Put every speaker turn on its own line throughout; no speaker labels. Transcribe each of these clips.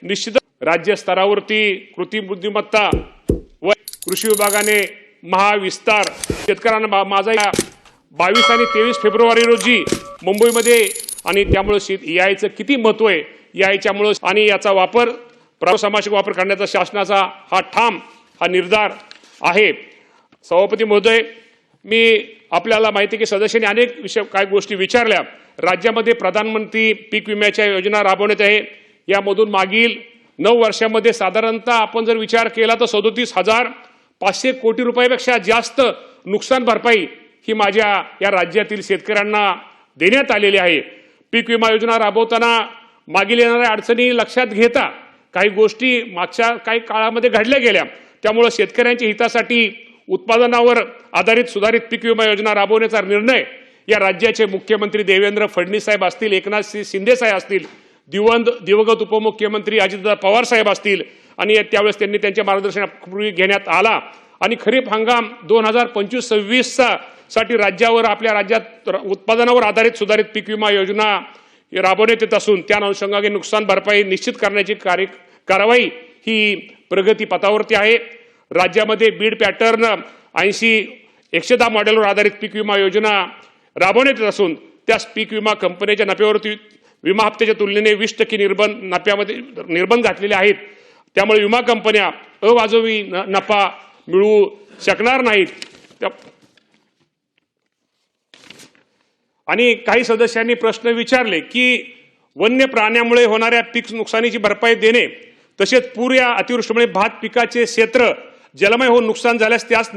निश्चित राज्य स्तरावरती कृत्रिम बुद्धिमत्ता व कृषी विभागाने महाविस्तार शेतकऱ्यांना माझा 22 आणि 23 फेब्रुवारी रोजी मुंबईमध्ये आणि त्यामुळे यायचं किती महत्त्व आहे याच्यामुळे आणि याचा वापर सामाजिक वापर करण्याचा शासनाचा हा निर्धार आहे। सभापती महोदय, मी आपल्याला माहिती की सदस्यांनी अनेक काय गोष्टी विचारल्या। राज्यामध्ये प्रधानमंत्री पीक विम्याच्या योजना राबवण्यात आहे। यामधून मागील 9 वर्षांमध्ये साधारणतः आपण जर विचार केला तर 37,500 कोटी रुपयापेक्षा जास्त नुकसान भरपाई ही माझ्या या राज्यातील शेतकऱ्यांना देण्यात आलेली आहे। पीक विमा योजना राबवताना मागील येणाऱ्या अडचणी लक्षात घेता काही गोष्टी मागच्या काही काळामध्ये घडल्या गेल्या, त्यामुळे शेतकऱ्यांच्या हितासाठी उत्पादनावर आधारित सुधारित पीक विमा योजना राबवण्याचा निर्णय या राज्याचे मुख्यमंत्री देवेंद्र फडणवीस साहेब असतील, एकनाथ शिंदे साहेब असतील, दिवंगत उपमुख्यमंत्री अजितदादा पवार साहेब असतील आणि त्यावेळेस त्यांनी त्यांच्या मार्गदर्शनापूर्वी घेण्यात आला आणि खरीप हंगाम 2025-26 साठी राज्यावर आपल्या राज्यात उत्पादनावर आधारित सुधारित पीक विमा योजना राबवण्यात येत असून त्या अनुषंगाने नुकसान भरपाई निश्चित करण्याची कारवाई ही प्रगती पथावरती आहे। राज्यामध्ये बीड पॅटर्न 80-110 मॉडेलवर आधारित पीक विमा योजना राबवण्यात येत असून त्या पीक विमा कंपन्यांच्या नफ्यावरती विमा हप्त्याच्या तुलनेने 20% निर्बंध घातलेले आहेत। त्यामुळे विमा कंपन्या अवाजवी नफा मिळवू शकणार नाहीत। आणि काही सदस्यांनी प्रश्न विचारले की वन्य प्राण्यामुळे होणाऱ्या पीक नुकसानीची भरपाई देणे तसेच पूर या अतिवृष्टीमुळे भात पिकाचे क्षेत्र जलमय होऊन नुकसान झाल्यास त्यास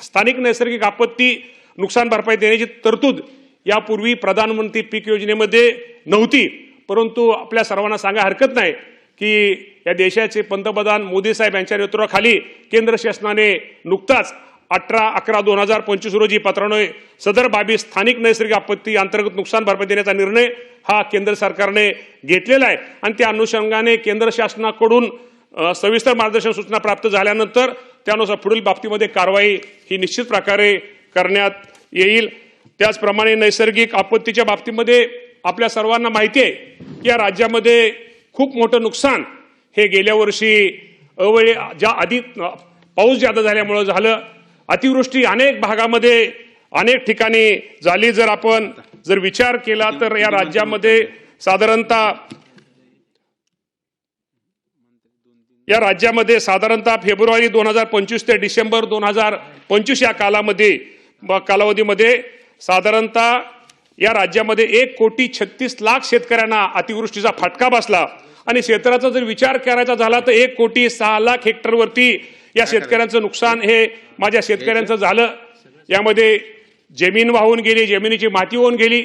स्थानिक नैसर्गिक आपत्ती नुकसान भरपाई देण्याची तरतूद यापूर्वी प्रधानमंत्री पीक योजनेमध्ये नव्हती, परंतु आपल्या सर्वांना सांगा हरकत नाही की या देशाचे पंतप्रधान मोदी साहेब यांच्या नेतृत्वाखाली केंद्र शासनाने नुकताच 18/11/2025 रोजी पत्रान्वये सदर बाबी स्थानिक नैसर्गिक आपत्ती अंतर्गत नुकसान भरपाई देण्याचा निर्णय हा केंद्र सरकारने घेतलेला आहे आणि त्या अनुषंगाने केंद्र शासनाकडून सविस्तर मार्गदर्शन सूचना प्राप्त झाल्यानंतर त्यानुसार पुढील बाबतीमध्ये कारवाई ही निश्चित प्रकारे करण्यात येईल। त्याचप्रमाणे नैसर्गिक आपत्तीच्या बाबतीमध्ये आपल्या सर्वांना माहिती आहे की या राज्यामध्ये खूप मोठं नुकसान हे गेल्या वर्षी अवेळी आधी पाऊस जादा झाल्यामुळे झालं। अतिवृष्टी अनेक भागामध्ये अनेक ठिकाणी झाली। आपण विचार केला तर या राज्यामध्ये साधारणतः फेब्रुवारी 2025 ते डिसेंबर 2025 या कालावधीमध्ये साधारणतः या राज्यामध्ये 1,36,00,000 शेतकऱ्यांना अतिवृष्टीचा फटका बसला आणि क्षेत्राचा जर विचार करायचा झाला तर 1,06,00,000 हेक्टरवरती या शेतकऱ्यांचं नुकसान हे माझ्या शेतकऱ्यांचं झालं। यामध्ये जमीन वाहून गेली, जमिनीची माती वाहून गेली,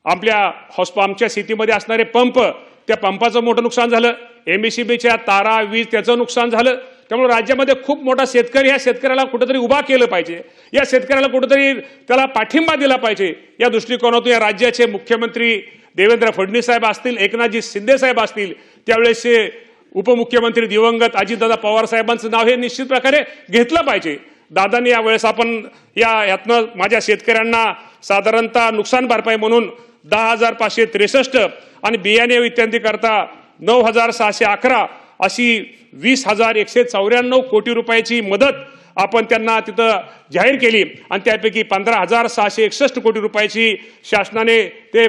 आमच्या शेतीमध्ये असणारे पंप त्या पंपाचं मोठं नुकसान झालं, MSCBच्या तारा वीज त्याचं नुकसान झालं। त्यामुळे राज्यामध्ये खूप मोठा शेतकरी ह्या शेतकऱ्याला कुठेतरी उभा केलं पाहिजे, या शेतकऱ्याला कुठेतरी त्याला पाठिंबा दिला पाहिजे। या दृष्टिकोनातून या राज्याचे मुख्यमंत्री देवेंद्र फडणवीस साहेब असतील, एकनाथजी शिंदे साहेब असतील, त्यावेळेसचे उपमुख्यमंत्री दिवंगत अजितदादा पवार साहेबांचं नाव हे निश्चित प्रकारे घेतलं पाहिजे। दादांनी यावेळेस आपण यातनं माझ्या शेतकऱ्यांना साधारणतः नुकसान भरपाई म्हणून 10,563 आणि बियाणे इत्यादी करता 9,611 अशी 20,194 कोटी रुपयाची मदत आपण त्यांना तिथं जाहीर केली आणि त्यापैकी 15,661 कोटी रुपयाची शासनाने ते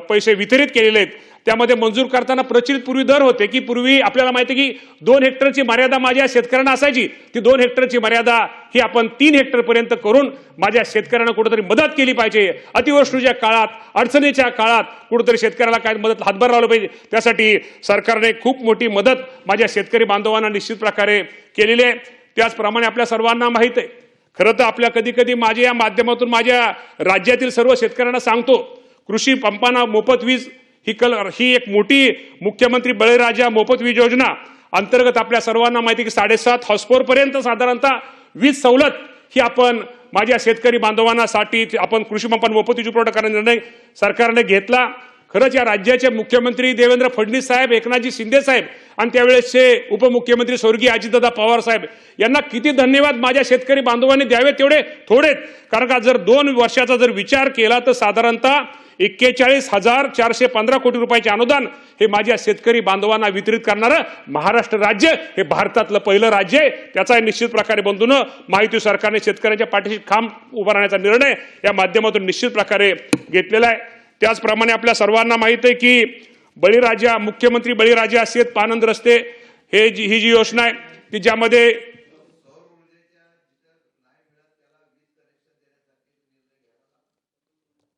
पैसे वितरित केलेले आहेत। त्यामध्ये मंजूर करताना प्रचलित पूर्वी दर होते की पूर्वी आपल्याला माहिती आहे की 2 हेक्टरची मर्यादा माझ्या शेतकऱ्यांना असायची, ती 2 हेक्टरची मर्यादा ही आपण 3 हेक्टरपर्यंत करून माझ्या शेतकऱ्यांना कुठेतरी मदत केली पाहिजे। अतिवृष्टीच्या काळात अडचणीच्या काळात कुठेतरी शेतकऱ्याला काय मदत हातभार लावला पाहिजे, त्यासाठी सरकारने खूप मोठी मदत माझ्या शेतकरी बांधवांना निश्चित प्रकारे केलेली आहे। त्याचप्रमाणे आपल्या सर्वांना माहिती आहे, खरं तर आपल्या कधी माझ्या या माध्यमातून माझ्या राज्यातील सर्व शेतकऱ्यांना सांगतो, कृषी पंपांना मोफत वीज ही एक मोठी मुख्यमंत्री बळीराजा मोफत वीज योजना अंतर्गत आपल्या सर्वांना माहिती की 7.5 हॉर्सपावर पर्यंत साधारणतः वीज सवलत ही आपण माझ्या शेतकरी बांधवांना साठी आपण कृषी पंपांना मोफत वीज पुरवठा करण्याचा निर्णय सरकारने घेतला। खरंच या राज्याचे मुख्यमंत्री देवेंद्र फडणवीस साहेब, एकनाथजी शिंदे साहेब आणि त्यावेळेसचे उपमुख्यमंत्री स्वर्गीय अजितदादा पवार साहेब यांना किती धन्यवाद माझ्या शेतकरी बांधवांनी द्यावे तेवढे थोडेच, कारण का जर 2 वर्षाचा जर विचार केला तर साधारणतः 41,415 कोटी रुपयाचे अनुदान हे माझ्या शेतकरी बांधवांना वितरित करणारं महाराष्ट्र राज्य हे भारतातलं पहिलं राज्य आहे। त्याचा निश्चित प्रकारे बंधूंनो महायुती सरकारने शेतकऱ्यांच्या पाठीशी ठाम उभा राहण्याचा निर्णय या माध्यमातून निश्चित प्रकारे घेतलेला आहे। त्याचप्रमाणे आपल्या सर्वांना माहित आहे की बळीराजा मुख्यमंत्री बळीराजा शेत पानंद रस्ते ही जी योजना आहे की ज्यामध्ये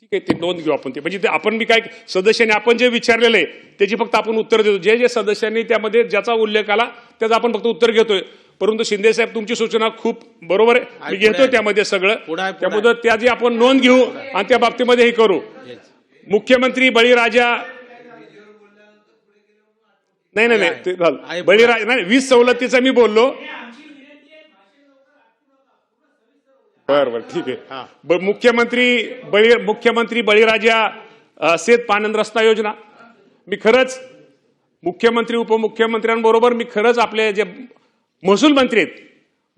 ठीक आहे ते नोंद घेऊ आपण ते म्हणजे ते आपण मी काय सदस्यांनी आपण जे विचारलेलं आहे त्याची फक्त आपण उत्तर देतो। जे जे सदस्यांनी त्यामध्ये ज्याचा उल्लेख आला त्याचं आपण फक्त उत्तर घेतोय। परंतु शिंदे साहेब तुमची सूचना खूप बरोबर आहे, मी घेतोय त्यामध्ये सगळं। त्यामुळे त्याची आपण नोंद घेऊ आणि त्या बाबतीमध्ये हे करू। मुख्यमंत्री बळीराजा नाही बळीराजा नाही 20 सवलतीचा मी बोललो। बरोबर ठीक आहे। मुख्यमंत्री बळीराजा शेत पानंद रस्ता योजना मी खरंच मुख्यमंत्री उपमुख्यमंत्र्यांबरोबर मी खरंच आपले जे महसूल मंत्री आहेत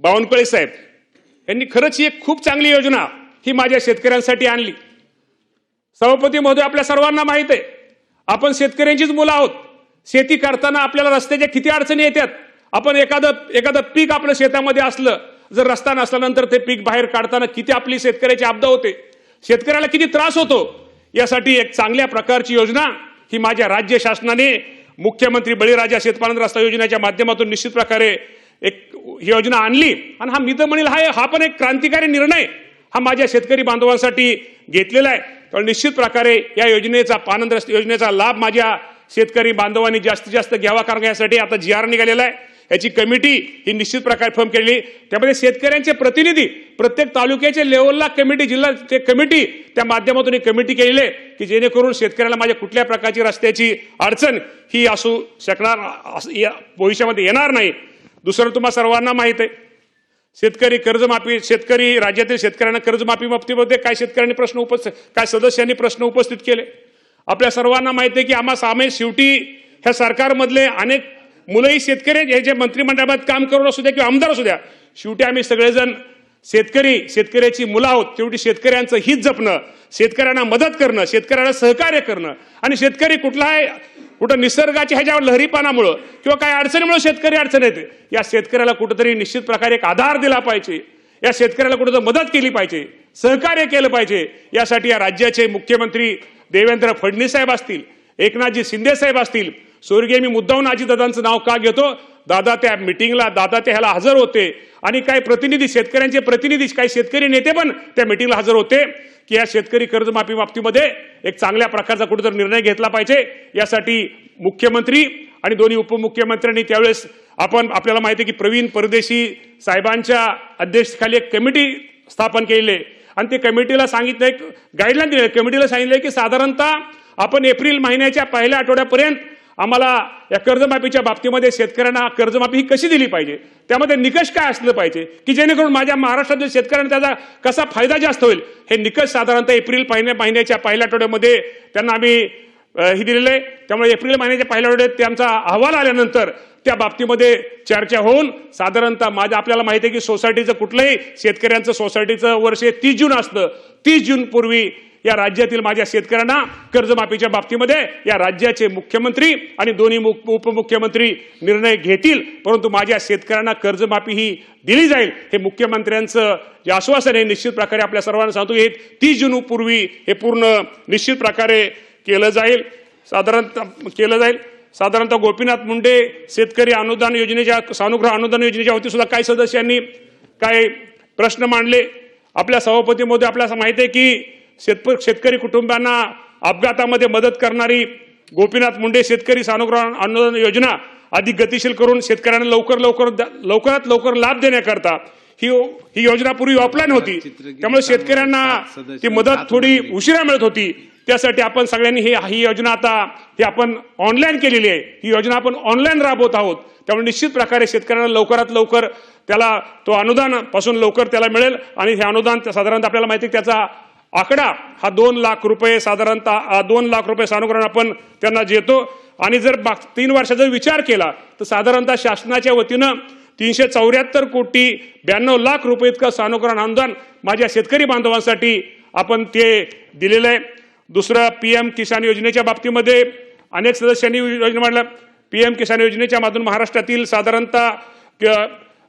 बावनकुळे साहेब यांनी खरंच ही एक खूप चांगली योजना ही माझ्या शेतकऱ्यांसाठी आणली। सभापती महोदय आपल्या सर्वांना माहित आहे आपण शेतकऱ्यांचीच मुलं आहोत। शेती करताना आपल्याला रस्त्याच्या किती अडचणी येतात। आपण एखादं पीक आपल्या शेतामध्ये असलं जर रस्ता नसल्यानंतर ते पीक बाहेर काढताना किती आपली शेतकऱ्याची आपदा होते, शेतकऱ्याला किती त्रास होतो। यासाठी एक चांगल्या प्रकारची योजना ही माझ्या राज्य शासनाने मुख्यमंत्री बळीराजा शेतपानंद रस्ता योजनेच्या माध्यमातून निश्चित प्रकारे एक योजना आणली आणि हा मी तर म्हणेल हा पण एक क्रांतिकारी निर्णय हा माझ्या शेतकरी बांधवांसाठी घेतलेला आहे। तर निश्चित प्रकारे या योजनेचा पानंद रस्ता योजनेचा लाभ माझ्या शेतकरी बांधवांनी जास्तीत जास्त घ्यावा कारण यासाठी आता GR निघालेला आहे। याची कमिटी ही निश्चित प्रकारे फॉर्म केली त्यामध्ये शेतकऱ्यांचे प्रतिनिधी प्रत्येक तालुक्याच्या लेवलला कमिटी जिल्हा ते कमिटी त्या माध्यमातून एक कमिटी केलेली आहे की जेणेकरून शेतकऱ्याला माझ्या कुठल्या प्रकारची रस्त्याची अडचण ही असू शकणार भविष्यामध्ये येणार नाही। दुसरं तुम्हा सर्वांना माहित आहे शेतकरी कर्जमाफी शेतकरी राज्यातील शेतकऱ्यांना कर्जमाफी बाबतीमध्ये काय शेतकऱ्यांनी काय सदस्यांनी प्रश्न उपस्थित केले। आपल्या सर्वांना माहिती आहे की आम्हा सामे शेवटी ह्या सरकारमधले अनेक मुलंही शेतकरी हे जे मंत्रिमंडळात काम करून असू द्या किंवा आमदार असू द्या शेवटी आम्ही सगळेजण शेतकऱ्याची मुलं आहोत। शेवटी शेतकऱ्यांचं हित जपणं शेतकऱ्यांना मदत करणं शेतकऱ्याला सहकार्य करणं आणि शेतकरी कुठं निसर्गाच्या ह्याच्यावर लहरीपणामुळं किंवा काही अडचणीमुळे शेतकरी अडचण येते या शेतकऱ्याला कुठेतरी निश्चित प्रकारे एक आधार दिला पाहिजे। या शेतकऱ्याला कुठेतरी मदत केली पाहिजे सहकार्य केलं पाहिजे। यासाठी या राज्याचे मुख्यमंत्री देवेंद्र फडणवीस साहेब असतील एकनाथजी शिंदे साहेब असतील स्वर्गीय मी मुद्दाहून अजितदादांचं नाव का घेतो दादा त्या मिटिंगला दादा त्या ह्याला हजर होते आणि काही प्रतिनिधी शेतकऱ्यांचे प्रतिनिधी काही शेतकरी नेते पण त्या मिटिंगला हजर होते की या शेतकरी कर्जमाफी बाबतीमध्ये एक चांगल्या प्रकारचा कुठेतरी निर्णय घेतला पाहिजे। यासाठी मुख्यमंत्री आणि दोन्ही उपमुख्यमंत्र्यांनी त्यावेळेस आपल्याला माहिती आहे की प्रवीण परदेशी साहेबांच्या अध्यक्षतेखाली एक कमिटी स्थापन केलेली आहे आणि ते कमिटीला सांगितलं एक गाईडलाईन दिली कमिटीला सांगितलं की साधारणतः आपण एप्रिल महिन्याच्या पहिल्या आठवड्यापर्यंत आम्हाला या कर्जमाफीच्या बाबतीमध्ये शेतकऱ्यांना कर्जमाफी ही कशी दिली पाहिजे त्यामध्ये निकष काय असलं पाहिजे की जेणेकरून माझ्या महाराष्ट्रातील शेतकऱ्यांना त्याचा कसा फायदा जास्त होईल हे निकष साधारणतः एप्रिल महिन्याच्या पहिल्या आठवड्यामध्ये त्यांना आम्ही ही दिलेलं आहे। त्यामुळे एप्रिल महिन्याच्या पहिल्या आठवड्यात त्यांचा अहवाल आल्यानंतर त्या बाबतीमध्ये चर्चा होऊन साधारणतः आपल्याला माहिती आहे की सोसायटीचं कुठलंही शेतकऱ्यांचं सोसायटीचं वर्ष 30 जून असतं 30 जून पूर्वी या राज्यातील माझ्या शेतकऱ्यांना कर्जमाफीच्या बाबतीमध्ये या राज्याचे मुख्यमंत्री आणि दोन्ही उपमुख्यमंत्री निर्णय घेतील परंतु माझ्या शेतकऱ्यांना कर्जमाफी ही दिली जाईल हे मुख्यमंत्र्यांचं जे आश्वासन आहे निश्चित प्रकारे आपल्या सर्वांना सांगतो की 30 जून पूर्वी हे पूर्ण निश्चित प्रकारे केलं जाईल साधारणतः गोपीनाथ मुंडे शेतकरी अनुदान योजनेच्या सानुग्रह अनुदान योजनेच्या वतीने सुद्धा काही सदस्यांनी काय प्रश्न मांडले। आपल्या सभापती महोदय आपल्याला माहिती आहे की शेतकरी कुटुंबांना अपघातामध्ये मदत करणारी गोपीनाथ मुंडे शेतकरी सानुग्रह अनुदान योजना अधिक गतिशील करून शेतकऱ्यांना लवकरात लवकर लाभ देण्याकरता ही योजना पूर्वी ऑफलाईन होती त्यामुळे शेतकऱ्यांना ती मदत थोडी उशिरा मिळत होती। त्यासाठी आपण सगळ्यांनी ही योजना आता आपण ऑनलाईन केलेली आहे। ही योजना आपण ऑनलाईन राबवत आहोत त्यामुळे निश्चित प्रकारे शेतकऱ्यांना लवकरात लवकर त्याला तो अनुदान पासून लवकर त्याला मिळेल आणि हे अनुदान साधारणतः आपल्याला माहिती आहे त्याचा आकडा हा 2 लाख रुपये साधारणतः 2 लाख रुपये सानुग्रह आपण त्यांना देतो आणि जर 3 वर्षाचा विचार केला तर साधारणतः शासनाच्या वतीनं 374 कोटी 92 लाख रुपये इतकं सानुग्रह अनुदान माझ्या शेतकरी बांधवांसाठी आपण ते दिलेलं आहे। दुसरं PM किसान योजनेच्या बाबतीमध्ये अनेक सदस्यांनी योजना मांडल्या. PM किसान योजनेच्या माध्यमातून महाराष्ट्रातील साधारणतः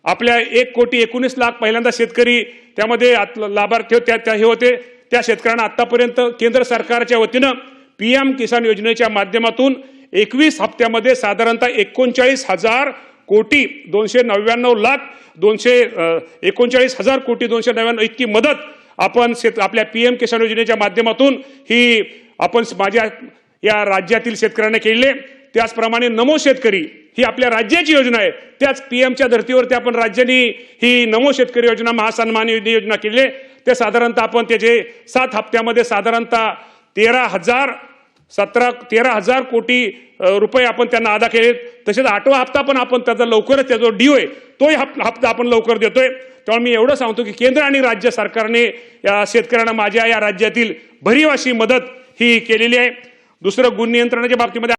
आपल्या 1,19,00,000 पहिल्यांदा शेतकरी त्यामध्ये लाभार्थी हे होते. त्या शेतकऱ्यांना आतापर्यंत केंद्र सरकारच्या वतीनं PM किसान योजनेच्या माध्यमातून 21 हप्त्यामध्ये साधारणतः 39,000 कोटी 299,299 कोटी 299 इतकी मदत आपण आपल्या PM किसान योजनेच्या माध्यमातून ही आपण माझ्या या राज्यातील शेतकऱ्यांना केले. त्याचप्रमाणे नमो शेतकरी ही आपल्या राज्याची योजना आहे. त्याच PMच्या धर्तीवरती आपण राज्यांनी ही नमो शेतकरी योजना महासन्मान योजना केली. ते साधारणतः आपण त्याचे 7 हप्त्यामध्ये साधारणतः 13,000 कोटी रुपये आपण त्यांना अदा केले. तसेच 8वा हप्ता पण आपण त्याचा लवकरच त्याचा ड्यू आहे तोही हप्ता आपण लवकर देतोय. त्यामुळे मी एवढं सांगतो की केंद्र आणि राज्य सरकारने या शेतकऱ्यांना माझ्या या राज्यातील भरीव अशी मदत ही केलेली आहे. दुसरं गुण नियंत्रणाच्या बाबतीमध्ये